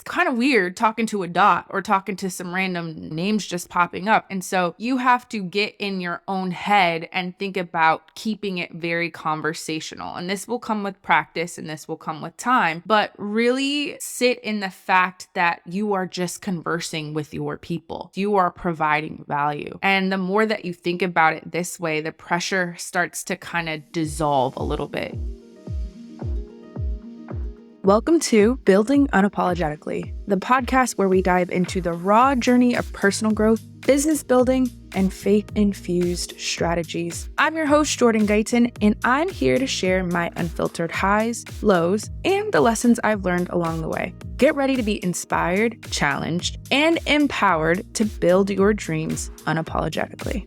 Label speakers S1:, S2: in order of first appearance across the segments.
S1: kind of weird talking to a dot or talking to some random names just popping up. And so you have to get in your own head and think about keeping it very conversational. And this will come with practice and this will come with time, but really sit in the fact that you are just conversing with your people. You are providing value. And the more that you think about it this way, the pressure starts to kind of dissolve a little bit. Welcome to Building Unapologetically, the podcast where we dive into the raw journey of personal growth, business building, and faith-infused strategies. I'm your host, Jourdan Guyton, and I'm here to share my unfiltered highs, lows, and the lessons I've learned along the way. Get ready to be inspired, challenged, and empowered to build your dreams unapologetically.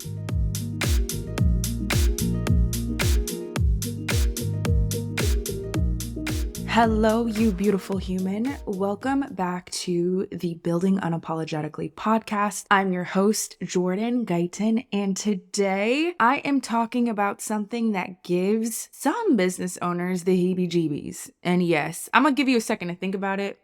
S1: Hello, you beautiful human. Welcome back to the Building Unapologetically podcast. I'm your host, Jourdan Guyton, and today I am talking about something that gives some business owners the heebie-jeebies. And yes, I'm gonna give you a second to think about it.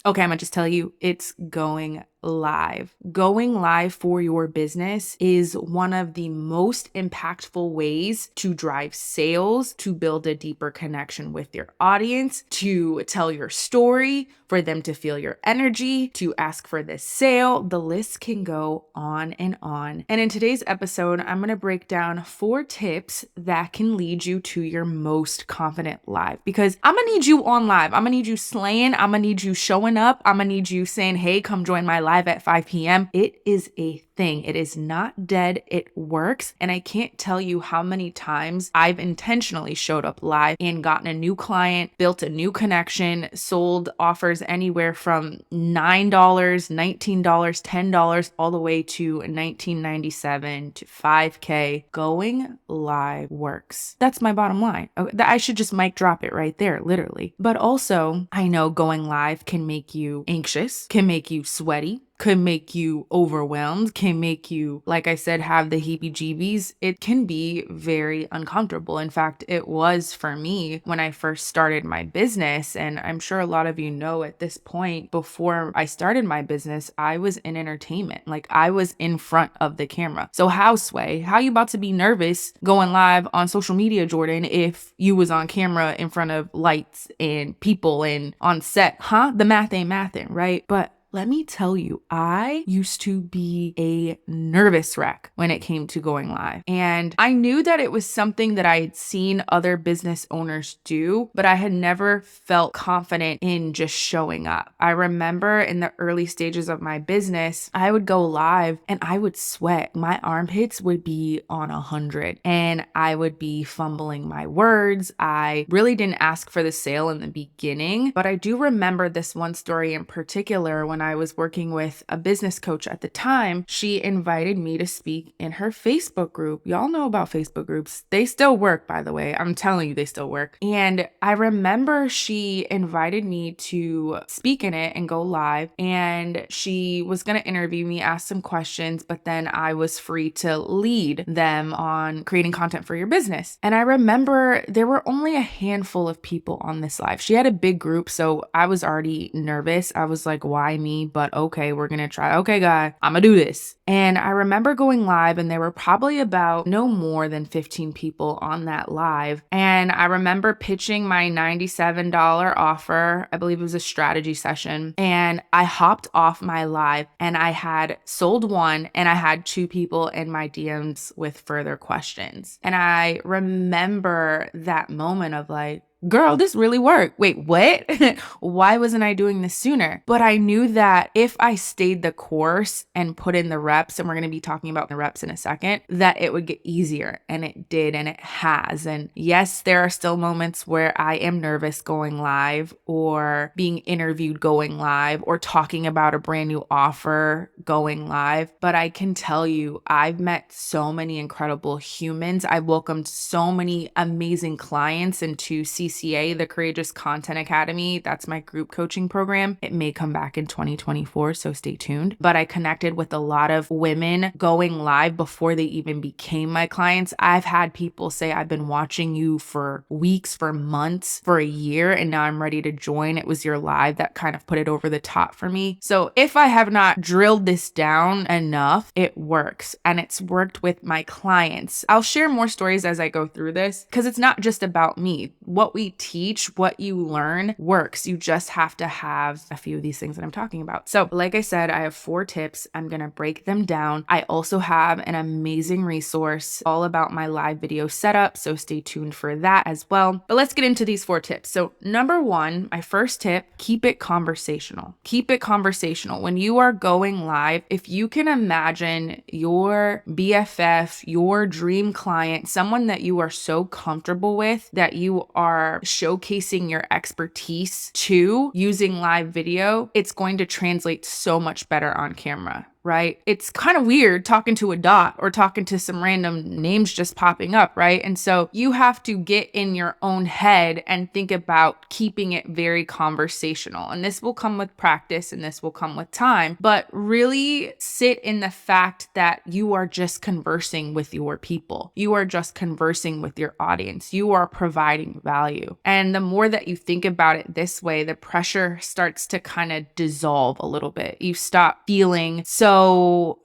S1: Okay, I'm gonna just tell you, it's going live. Going live for your business is one of the most impactful ways to drive sales, to build a deeper connection with your audience, to tell your story, for them to feel your energy, to ask for this sale. The list can go on and on. And in today's episode, I'm going to break down 4 tips that can lead you to your most confident live, because I'm going to need you on live. I'm going to need you slaying. I'm going to need you showing up. I'm going to need you saying, hey, come join my live at 5 p.m. It is a thing. It is not dead. It works. And I can't tell you how many times I've intentionally showed up live and gotten a new client, built a new connection, sold offers anywhere from $9, $19, $10, all the way to $19.97 to $5K. Going live works. That's my bottom line. I should just mic drop it right there, literally. But also, I know going live can make you anxious, can make you sweaty, could make you overwhelmed, can make you, like I said, have the heebie-jeebies. It can be very uncomfortable. In fact, it was for me when I first started my business. And I'm sure a lot of you know at this point, before I started my business, I was in entertainment. Like I was in front of the camera. So how you about to be nervous going live on social media, Jourdan, if you was on camera in front of lights and people and on set? The math ain't mathin', right? But let me tell you, I used to be a nervous wreck when it came to going live. And I knew that it was something that I had seen other business owners do, but I had never felt confident in just showing up. I remember in the early stages of my business, I would go live and I would sweat. My armpits would be on 100 and I would be fumbling my words. I really didn't ask for the sale in the beginning, but I do remember this one story in particular when I was working with a business coach at the time. She invited me to speak in her Facebook group. Y'all know about Facebook groups. They still work, by the way. I'm telling you, they still work. And I remember she invited me to speak in it and go live. And she was going to interview me, ask some questions, but then I was free to lead them on creating content for your business. And I remember there were only a handful of people on this live. She had a big group, so I was already nervous. I was like, why me? But okay, we're going to try. Okay, God, I'm going to do this. And I remember going live and there were probably about no more than 15 people on that live. And I remember pitching my $97 offer. I believe it was a strategy session. And I hopped off my live and I had sold one and I had 2 people in my DMs with further questions. And I remember that moment of like, girl, this really worked. Wait, what? Why wasn't I doing this sooner? But I knew that if I stayed the course and put in the reps, and we're going to be talking about the reps in a second, that it would get easier. And it did, and it has. And yes, there are still moments where I am nervous going live or being interviewed going live or talking about a brand new offer going live. But I can tell you, I've met so many incredible humans. I welcomed so many amazing clients into C CCA, the Courageous Content Academy. That's my group coaching program. It may come back in 2024, so stay tuned. But I connected with a lot of women going live before they even became my clients. I've had people say, I've been watching you for weeks, for months, for a year, and now I'm ready to join. It was your live that kind of put it over the top for me. So if I have not drilled this down enough, it works, and it's worked with my clients. I'll share more stories as I go through this because it's not just about me. What we teach, what you learn works. You just have to have a few of these things that I'm talking about. So like I said, I have 4 tips. I'm going to break them down. I also have an amazing resource all about my live video setup, so stay tuned for that as well. But let's get into these 4 tips. So number 1, my first tip, keep it conversational. Keep it conversational. When you are going live, if you can imagine your BFF, your dream client, someone that you are so comfortable with that you are showcasing your expertise to using live video, it's going to translate so much better on camera. Right? It's kind of weird talking to a dot or talking to some random names just popping up, right? And so you have to get in your own head and think about keeping it very conversational. And this will come with practice and this will come with time, but really sit in the fact that you are just conversing with your people. You are just conversing with your audience. You are providing value. And the more that you think about it this way, the pressure starts to kind of dissolve a little bit. You stop feeling so,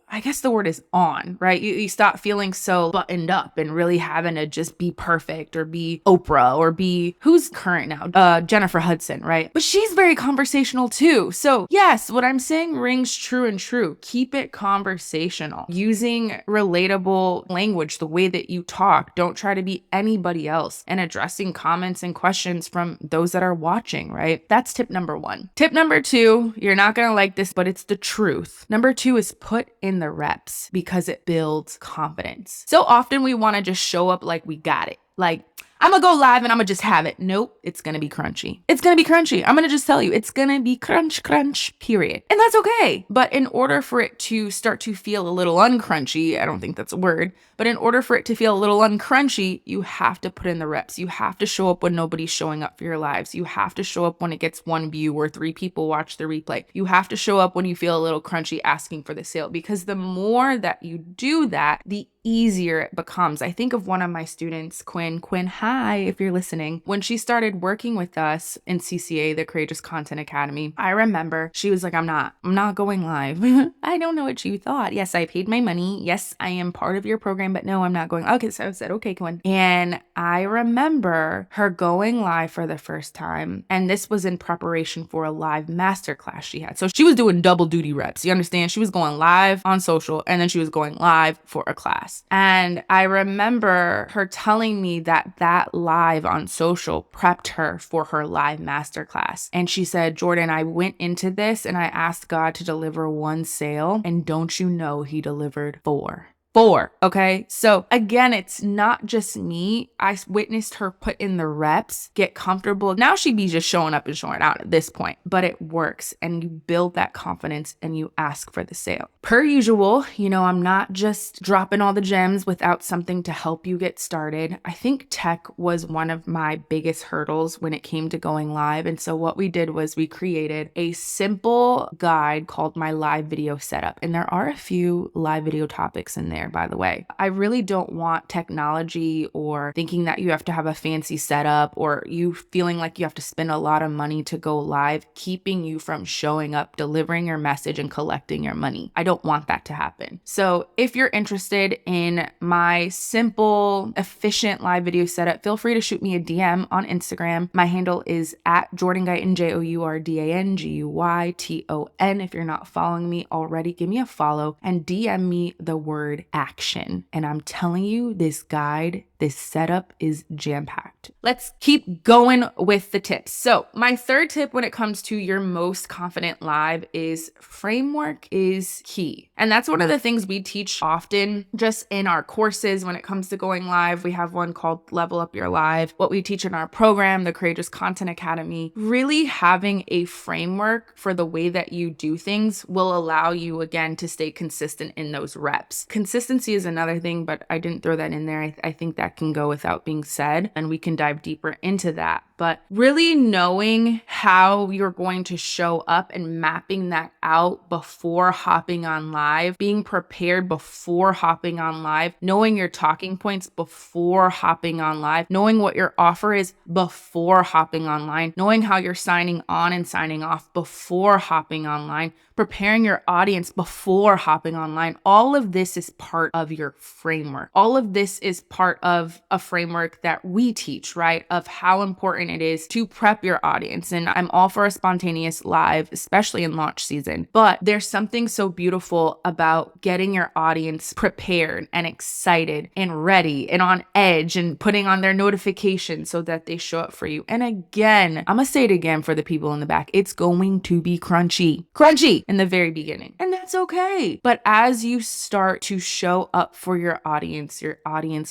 S1: I guess the word is on, right? You stop feeling so buttoned up and really having to just be perfect or be Oprah or be, who's current now? Jennifer Hudson, right? But she's very conversational too. So yes, what I'm saying rings true and true. Keep it conversational, using relatable language, the way that you talk. Don't try to be anybody else, and addressing comments and questions from those that are watching, right? That's tip number 1. Tip number 2, you're not going to like this, but it's the truth. Number 2 is put in the reps because it builds confidence. So often we want to just show up like we got it. Like, I'm going to go live and I'm going to just have it. Nope, it's going to be crunchy. It's going to be crunchy. I'm going to just tell you, it's going to be crunch, period. And that's okay. But in order for it to start to feel a little uncrunchy, I don't think that's a word, but in order for it to feel a little uncrunchy, you have to put in the reps. You have to show up when nobody's showing up for your lives. You have to show up when it gets 1 view or 3 people watch the replay. You have to show up when you feel a little crunchy asking for the sale, because the more that you do that, the easier it becomes. I think of one of my students, Quinn, hi, if you're listening. When she started working with us in CCA, the Courageous Content Academy, I remember she was like, I'm not going live. I don't know what you thought. Yes, I paid my money. Yes, I am part of your program, but no, I'm not going. Okay, so I said, okay, Quinn. And I remember her going live for the first time. And this was in preparation for a live masterclass she had. So she was doing double duty reps. You understand? She was going live on social and then she was going live for a class. And I remember her telling me that live on social prepped her for her live masterclass. And she said, Jourdan, I went into this and I asked God to deliver 1 sale. And don't you know, he delivered 4. 4. Okay. So again, it's not just me. I witnessed her put in the reps, get comfortable. Now she'd be just showing up and showing out at this point, but it works, and you build that confidence and you ask for the sale. Per usual, I'm not just dropping all the gems without something to help you get started. I think tech was one of my biggest hurdles when it came to going live. And so what we did was we created a simple guide called my live video setup. And there are a few live video topics in there, by the way. I really don't want technology or thinking that you have to have a fancy setup or you feeling like you have to spend a lot of money to go live, keeping you from showing up, delivering your message, and collecting your money. I don't want that to happen. So if you're interested in my simple, efficient live video setup, feel free to shoot me a DM on Instagram. My handle is at Jourdan Guyton, JOURDANGUYTON. If you're not following me already, give me a follow and DM me the word action. And I'm telling you, this guide, this setup is jam-packed. Let's keep going with the tips. So my third tip when it comes to your most confident live is framework is key. And that's one of the things we teach often just in our courses when it comes to going live. We have one called Level Up Your Live. What we teach in our program, the Courageous Content Academy, really having a framework for the way that you do things will allow you, again, to stay consistent in those reps. Consistency Consistency is another thing, but I didn't throw that in there. I think that can go without being said, and we can dive deeper into that. But really knowing how you're going to show up and mapping that out before hopping on live, being prepared before hopping on live, knowing your talking points before hopping on live, knowing what your offer is before hopping online, knowing how you're signing on and signing off before hopping online, preparing your audience before hopping online. All of this is part of your framework. All of this is part of a framework that we teach, right? Of how important it is to prep your audience. And I'm all for a spontaneous live, especially in launch season. But there's something so beautiful about getting your audience prepared and excited and ready and on edge and putting on their notifications so that they show up for you. And again, I'm going to say it again for the people in the back. It's going to be crunchy in the very beginning. And that's okay. But as you start to show up for your audience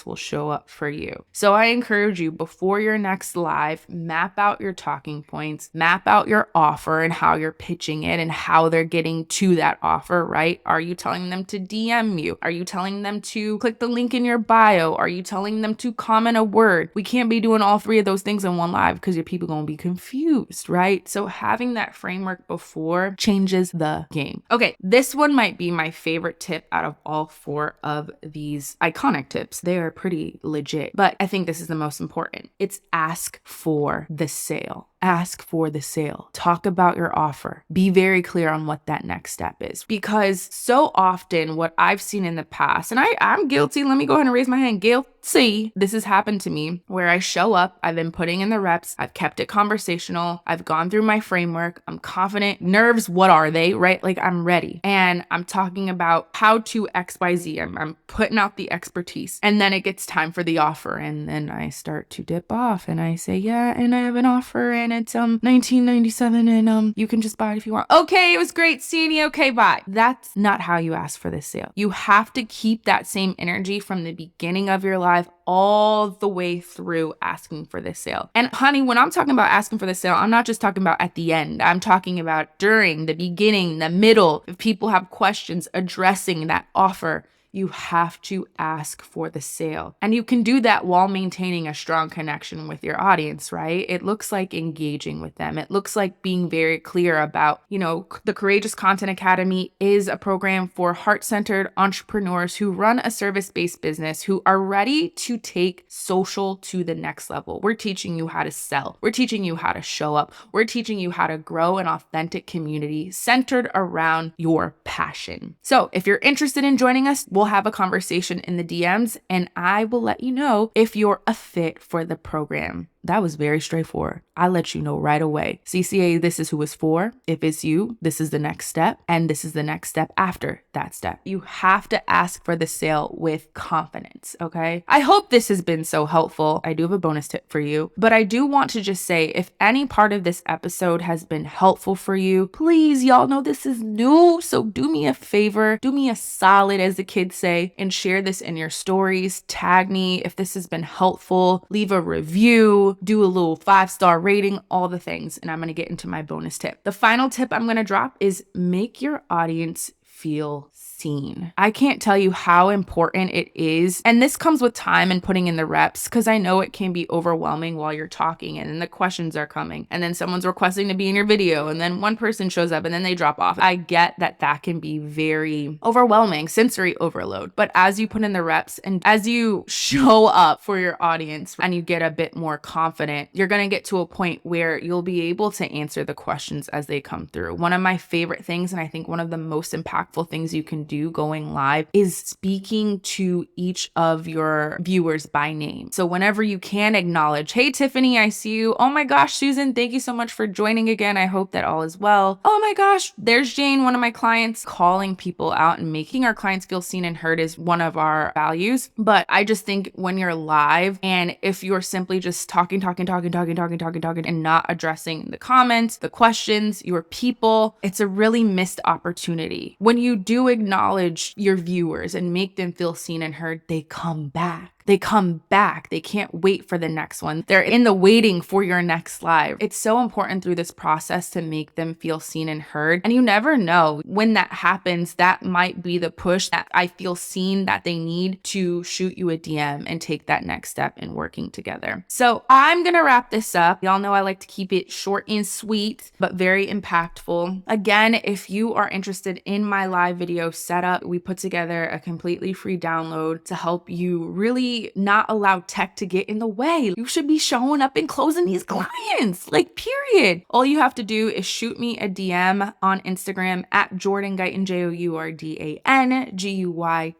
S1: will show up for you. So I encourage you, before your next live, map out your talking points, map out your offer and how you're pitching it and how they're getting to that offer, right? Are you telling them to DM you? Are you telling them to click the link in your bio? Are you telling them to comment a word? We can't be doing all three of those things in one live because your people going to be confused, right? So having that framework before changes the game. Okay, this one might be my favorite tip out of all four of these iconic tips. They are pretty legit, but I think this is the most important. It's ask for the sale. Ask for the sale. Talk about your offer. Be very clear on what that next step is. Because so often what I've seen in the past, and I'm guilty, let me go ahead and raise my hand, guilty. This has happened to me where I show up, I've been putting in the reps, I've kept it conversational, I've gone through my framework, I'm confident. Nerves, what are they, right? Like I'm ready. And I'm talking about how to XYZ. I'm putting out the expertise. And then it gets time for the offer. And then I start to dip off and I say, yeah, and I have an offer and it's $19.97 and you can just buy it if you want. Okay, it was great seeing you. Okay, bye. That's not how you ask for this sale. You have to keep that same energy from the beginning of your life all the way through asking for this sale. And honey, when I'm talking about asking for the sale, I'm not just talking about at the end. I'm talking about during, the beginning, the middle. If people have questions, addressing that offer. You have to ask for the sale. And you can do that while maintaining a strong connection with your audience, right? It looks like engaging with them. It looks like being very clear about, the Courageous Content Academy is a program for heart-centered entrepreneurs who run a service-based business, who are ready to take social to the next level. We're teaching you how to sell. We're teaching you how to show up. We're teaching you how to grow an authentic community centered around your passion. So if you're interested in joining us, we'll have a conversation in the DMs and I will let you know if you're a fit for the program. That was very straightforward. I let you know right away. CCA, this is who it's for. If it's you, this is the next step. And this is the next step after that step. You have to ask for the sale with confidence, okay? I hope this has been so helpful. I do have a bonus tip for you, but I do want to just say, if any part of this episode has been helpful for you, please, y'all know this is new. So do me a favor, do me a solid, as the kids say, and share this in your stories. Tag me if this has been helpful. Leave a review. Do a little 5-star rating, all the things. And I'm going to get into my bonus tip. The final tip I'm going to drop is make your audience feel seen. I can't tell you how important it is. And this comes with time and putting in the reps, because I know it can be overwhelming while you're talking and then the questions are coming and then someone's requesting to be in your video and then one person shows up and then they drop off. I get that can be very overwhelming, sensory overload. But as you put in the reps and as you show up for your audience and you get a bit more confident, you're going to get to a point where you'll be able to answer the questions as they come through. One of my favorite things, and I think one of the most impactful things you can do going live, is speaking to each of your viewers by name. So whenever you can, acknowledge, hey, Tiffany, I see you. Oh my gosh, Susan, thank you so much for joining again. I hope that all is well. Oh my gosh, there's Jane, one of my clients. Calling people out and making our clients feel seen and heard is one of our values. But I just think when you're live and if you're simply just talking and not addressing the comments, the questions, your people, it's a really missed opportunity. When you do acknowledge your viewers and make them feel seen and heard, they come back. they come back. They can't wait for the next one. They're in the waiting for your next live. It's so important through this process to make them feel seen and heard. And you never know when that happens, that might be the push that I feel seen that they need to shoot you a DM and take that next step in working together. So I'm going to wrap this up. Y'all know I like to keep it short and sweet, but very impactful. Again, if you are interested in my live video setup, we put together a completely free download to help you really not allow tech to get in the way. You should be showing up and closing these clients, like period. All you have to do is shoot me a DM on Instagram at Jourdan Guyton,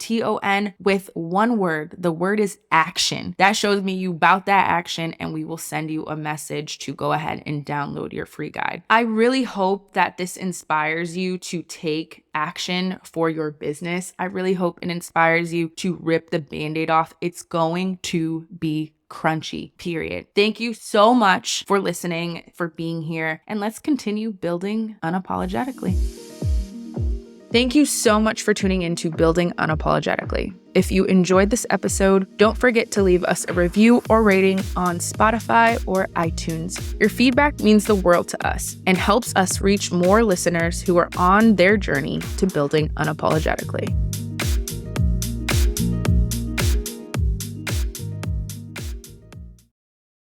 S1: JOURDAN with one word. The word is action. That shows me you about that action, and we will send you a message to go ahead and download your free guide. I really hope that this inspires you to take action for your business. I really hope it inspires you to rip the Band-Aid off. It's going to be crunchy, period. Thank you so much for listening, for being here, and let's continue building unapologetically. Thank you so much for tuning in to Building Unapologetically. If you enjoyed this episode, don't forget to leave us a review or rating on Spotify or iTunes. Your feedback means the world to us and helps us reach more listeners who are on their journey to building unapologetically.